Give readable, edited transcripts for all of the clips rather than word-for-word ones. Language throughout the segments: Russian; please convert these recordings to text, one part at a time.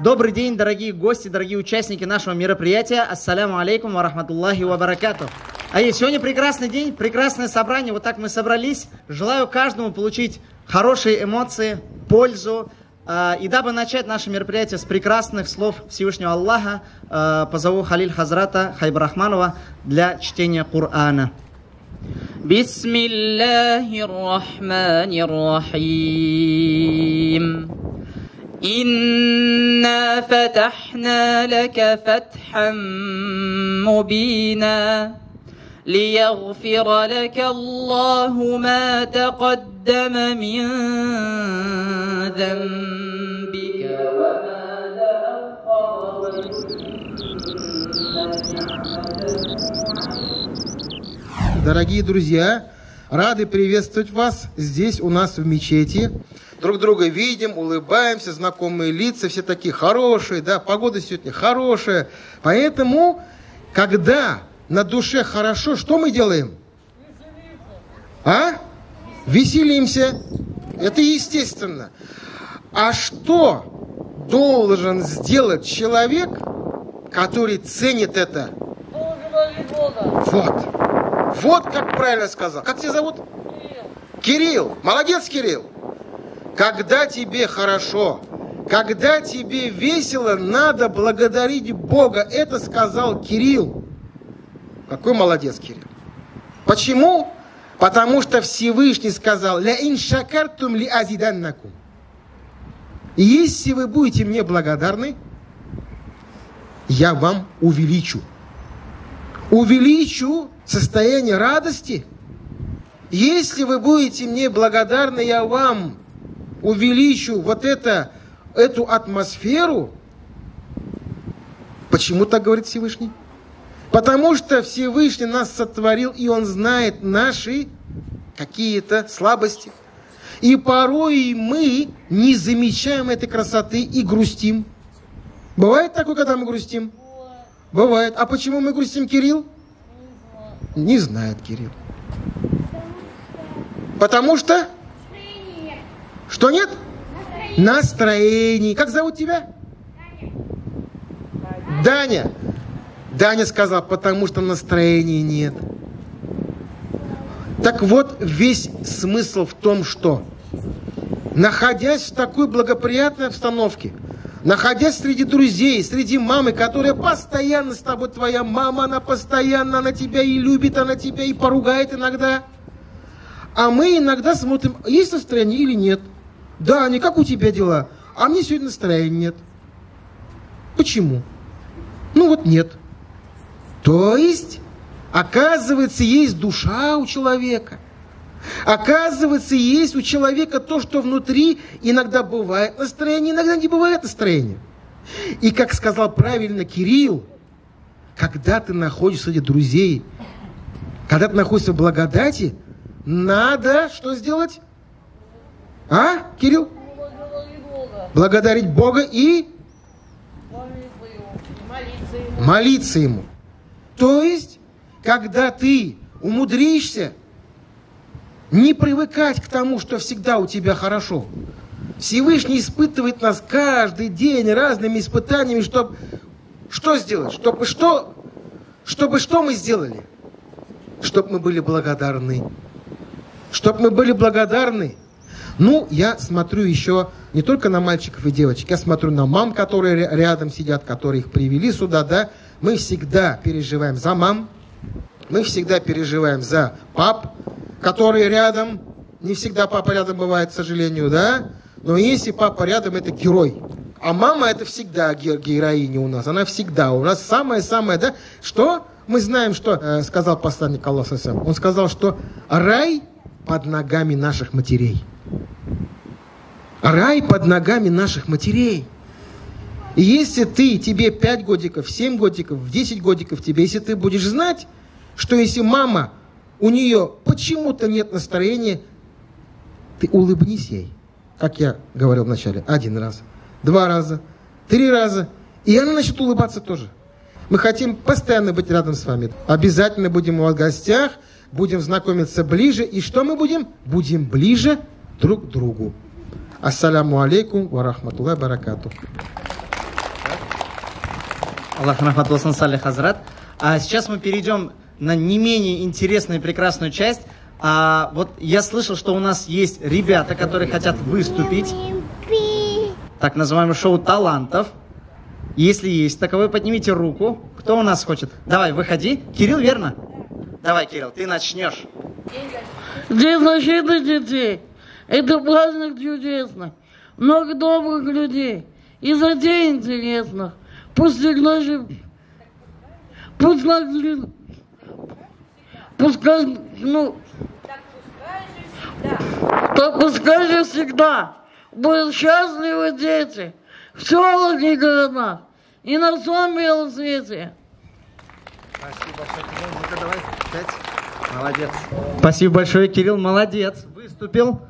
Добрый день, дорогие гости, дорогие участники нашего мероприятия. Ассаляму алейкум ва рахматуллахи ва баракатух. Сегодня прекрасный день, прекрасное собрание. Вот так мы собрались. Желаю каждому получить хорошие эмоции, пользу. И дабы начать наше мероприятие с прекрасных слов Всевышнего Аллаха, позову Халиль Хазрата Хайбрахманова для чтения Корана. Бисмиллахир рахманир рахим. Инна фатахна лака фатхам мубина. ليغفر لك الله ما تقدم من ذنبك وما تأخر. Дорогие друзья, рады приветствовать вас здесь у нас в мечети. Друг друга видим, улыбаемся, знакомые лица, все такие хорошие, да, погода сегодня хорошая. Поэтому, когда на душе хорошо, что мы делаем? Веселимся. Это естественно. А что должен сделать человек, который ценит это? Вот как правильно сказал. Как тебя зовут? Кирилл. Молодец, Кирилл. Когда тебе хорошо, когда тебе весело, надо благодарить Бога. Это сказал Кирилл. Какой молодец, Кирилл. Почему? Потому что Всевышний сказал: «Ля ин шакартум ли азиданнакум». Если вы будете мне благодарны, я вам увеличу. Увеличу состояние радости. Если вы будете мне благодарны, я вам увеличу эту атмосферу. Почему так говорит Всевышний? Потому что Всевышний нас сотворил, и Он знает наши какие-то слабости. И порой мы не замечаем этой красоты и грустим. Бывает такое, когда мы грустим? Бывает. А почему мы грустим, Кирилл? Не знает Кирилл. Потому что? Что нет? Настроение. Как зовут тебя? Даня. Даня сказал: потому что настроения нет. Так вот, весь смысл в том, что, находясь в такой благоприятной обстановке, находясь среди друзей, среди мамы, которая постоянно с тобой, твоя мама, она постоянно на тебя и любит, она тебя и поругает иногда. А мы иногда смотрим, есть настроение или нет. Да, не как у тебя дела, а мне сегодня настроения нет. Почему? Нет. То есть, оказывается, есть душа у человека. Оказывается, есть у человека то, что внутри. Иногда бывает настроение, иногда не бывает настроения. И, как сказал правильно Кирилл, когда ты находишься среди друзей, когда ты находишься в благодати, надо что сделать? Кирилл? Благодарить Бога и молиться Ему. То есть, когда ты умудришься не привыкать к тому, что всегда у тебя хорошо. Всевышний испытывает нас каждый день разными испытаниями, чтобы что сделать? Чтобы что мы сделали? Чтобы мы были благодарны. Чтобы мы были благодарны. Я смотрю еще не только на мальчиков и девочек, я смотрю на мам, которые рядом сидят, которые их привели сюда, да. Мы всегда переживаем за мам, мы всегда переживаем за пап, которые рядом. Не всегда папа рядом бывает, к сожалению, да. Но если папа рядом, это герой. А мама это всегда героиня у нас. Она всегда у нас самая-самая, да. Что? Мы знаем, что сказал посланник Аллаха. Он сказал, что рай под ногами наших матерей. Рай под ногами наших матерей. И если тебе 5 годиков, 7 годиков, 10 годиков тебе, если ты будешь знать, что если мама, у нее почему-то нет настроения, ты улыбнись ей. Как я говорил вначале, 1 раз, 2 раза, 3 раза. И она начнет улыбаться тоже. Мы хотим постоянно быть рядом с вами. Обязательно будем у вас в гостях, будем знакомиться ближе. И что мы будем? Будем ближе друг к другу. Ассаляму алейкум ва рахматуллахи ва баракатух. Аллах рахмат олсын, Салих Хазрат. А сейчас мы перейдем на не менее интересную и прекрасную часть. Вот я слышал, что у нас есть ребята, которые хотят выступить. Так называемое шоу талантов. Если есть таковой, поднимите руку. Кто у нас хочет? Давай, выходи. Кирилл, верно? Давай, Кирилл, ты начнешь. День защиты детей. Это праздник чудесный. Много добрых людей. И затей интересных. Пускай же всегда будут счастливы дети в селах и городах и на всем белом свете. Спасибо большое, Кирилл. Ну-ка, давай, 5. Молодец. Спасибо большое, Кирилл, молодец. Выступил.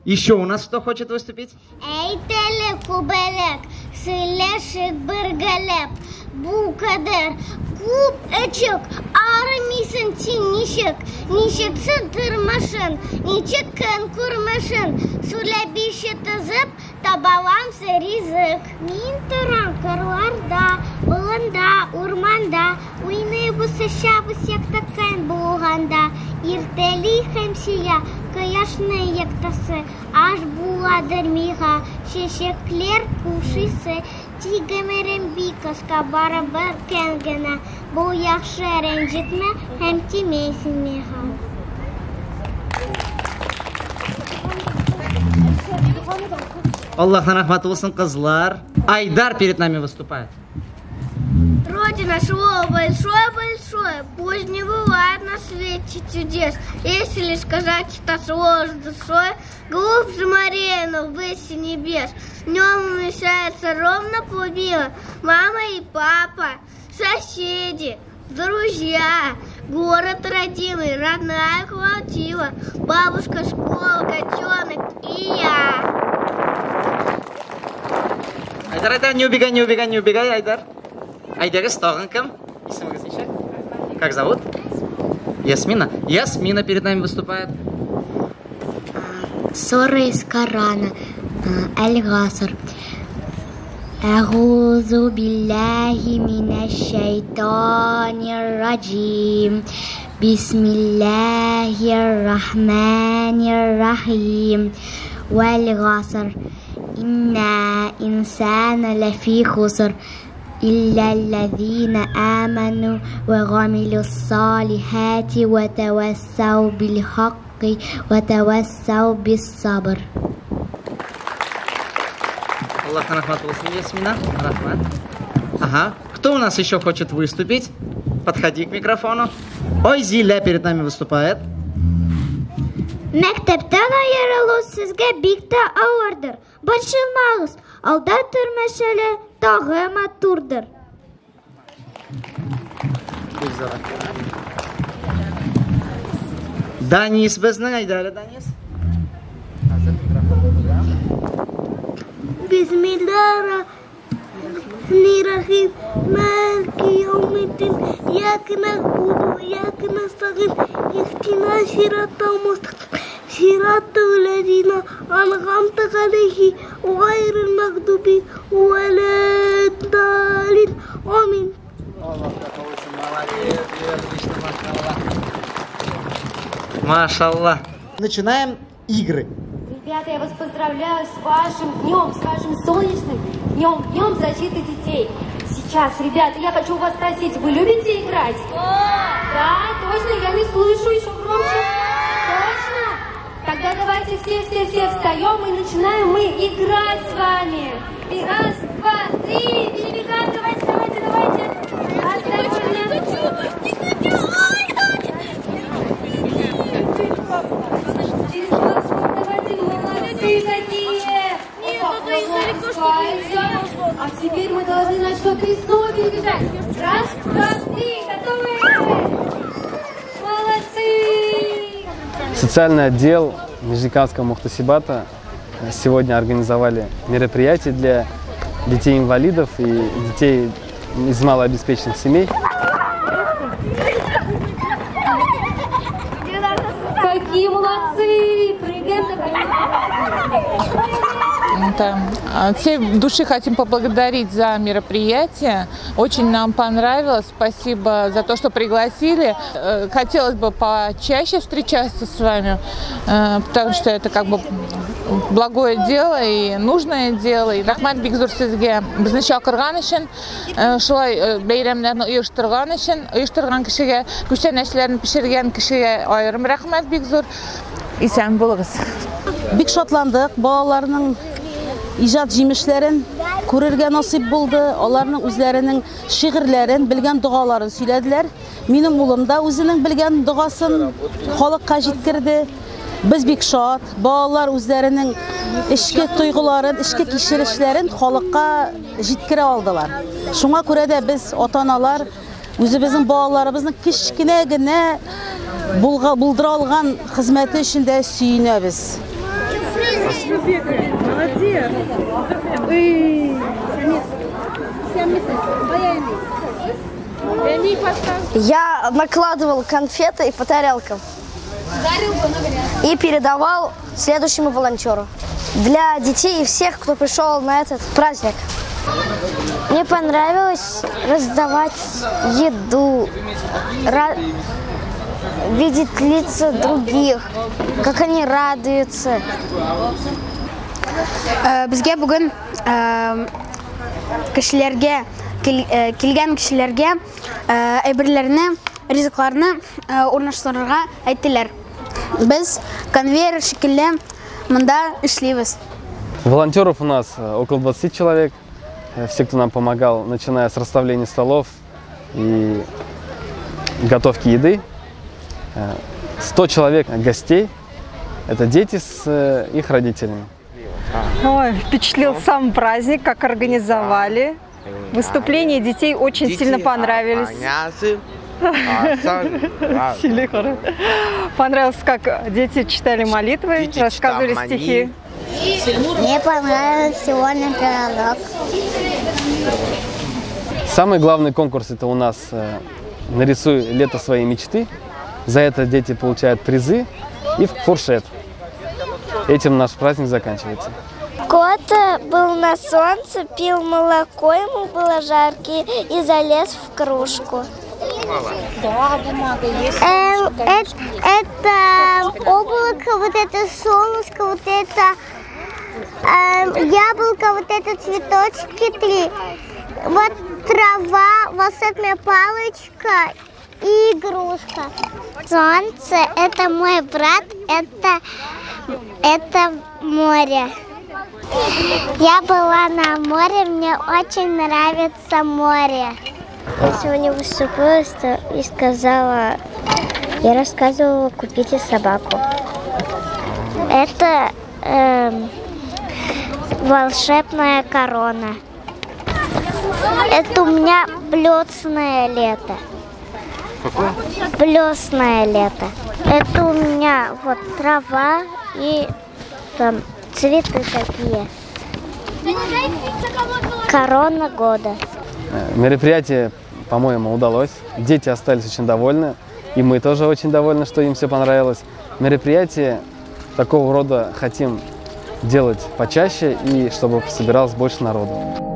Еще у нас кто хочет выступить? Эйтелек кубелек, сылешек быргалеп, букадер, куб эчек, армисын тинишек, нишек сынтырмашын, ничек кынкурмашын, сулябище тызып, табаламсы ризык. Мин тұран кырларда, былында, урманда, уйны бұсыша бұсекті кән болғанда, ертелі хемсия, Каяшны яктасы, аш буладыр миға, шешеклер кушысы, тигемерен бикаска барабар кәнгіна, бұл яқшы ренжітме, һәм тимейсін миға. Аллахна рахмат олсын, қызлар. Айдар перед нами выступает. Родина шло большое, пусть не бывает на свете чудес. Если лишь сказать это слово с душой, глубже морей, но выше небес. В нем умещается ровно полмира. Мама и папа, соседи, друзья, город родимый, родная квартира, бабушка, школа, котенок и я. Айдар, не убегай, Айдар. Айдарис Торнком. Как зовут? Ясмина. Ясмина перед нами выступает. Ссора из Корана. Аль-Гаср. А'узу биллахи минаш шайтанир раджим. Бисмиллахир рахманир рахим. Валь-Гаср. Инна инсана лафи хуср. إلا الذين آمنوا وعملوا الصالحات وتواصوا بالحق وتواصوا بالصبر. Аллах рахмат олсын, Ясмина. Рахмат. Ага. Кто у нас еще хочет выступить? Подходи к микрофону. Ой, Зиля перед нами выступает. Мектептен айырылу сезгә бик тә авырдыр. Борчылмагыз, алда тормышеле тагы матурдыр. Данис безнең, Айдар, Данис. Бисмиллахир-рахманир-рахим. Малики яумиддин. Ияка нa'буду ва ияка настa'ин. Ихдина сиратал мустaqим. Сиратал лазина ан'амта алейхим гайрил магдуби валад-даллин. Амин. Машаллах. Начинаем игры. Ребята, я вас поздравляю с вашим днем, с вашим солнечным днем защиты детей. Сейчас, ребята, я хочу вас спросить, вы любите играть? Да, точно, я не слышу, еще громче. Точно? Тогда давайте все встаем и начинаем мы играть с вами. И раз, два, три, перебегаем, давайте. Осторожно. А теперь мы должны на что-то снова перебежать. Раз, два, три, готовы? Молодцы! Социальный отдел Нижнекамского Мухтасибата сегодня организовали мероприятие для детей-инвалидов и детей из малообеспеченных семей. Какие молодцы! Прыгаем, От всей души хотим поблагодарить за мероприятие. Очень нам понравилось. Спасибо за то, что пригласили. Хотелось бы почаще встречаться с вами, потому что это как бы благое дело и нужное дело. И рахмат бик зур сезге безне чакырган өчен, шулай бәйрәмнәрне оештырган өчен, оештырган кешегә, күчтәнәчләрне пешергән кешегә аерым рәхмәт бик зур. Исән булыгыз. Бик шатландык, балаларның иҗат җимешләрен күрергә насыйп булды. Аларның үзләренең шигырьләрен, белгән дугаларын сөйләделәр. Минем улым да үзенең белгән дугасын халыкка җиткерде. Без бик шат, балалар үзләренең эчке тойгыларын, эчке кичерешләрен халыкка җиткерә алдылар. Шуңа күрә дә без ата-аналар үзебезнең балаларыбызның кичкенә генә булдыра алган хезмәте өчен дә сөенәбез. Я накладывал конфеты по тарелкам и передавал следующему волонтеру. Для детей и всех, кто пришел на этот праздник. Мне понравилось раздавать еду, видеть лица других, как они радуются. Безгә бүген кешеләргә килгән кешеләргә әйберләрне, ризыкларны урнаштырырга әйттеләр. Без конвейер шикелле монда эшлибез. Волонтеров у нас около 20 человек. Все, кто нам помогал, начиная с расставления столов и готовки еды. 100 человек гостей. Это дети с их родителями. Ой, впечатлил сам праздник, как организовали. Выступления детей очень сильно понравились. Понравилось, как дети читали молитвы, рассказывали стихи. Мне понравился сегодня пирог. Самый главный конкурс — это у нас «Нарисуй лето своей мечты». За это дети получают призы и фуршет. Этим наш праздник заканчивается. Кот был на солнце, пил молоко, ему было жарко, и залез в кружку. Да, бумага есть. Это облако, вот это солнышко, вот это яблоко, вот это цветочки 3. Вот трава, волшебная палочка и игрушка. Солнце – это мой брат, это море. Я была на море, мне очень нравится море. Я сегодня выступила и сказала, я рассказывала, купите собаку. Это волшебная корона. Это у меня блёстное лето. Какое? Блёстное лето. Это у меня вот трава и там цветы такие. Корона года. Мероприятие, по-моему, удалось. Дети остались очень довольны. И мы тоже очень довольны, что им все понравилось. Мероприятие такого рода хотим делать почаще и чтобы собиралось больше народу.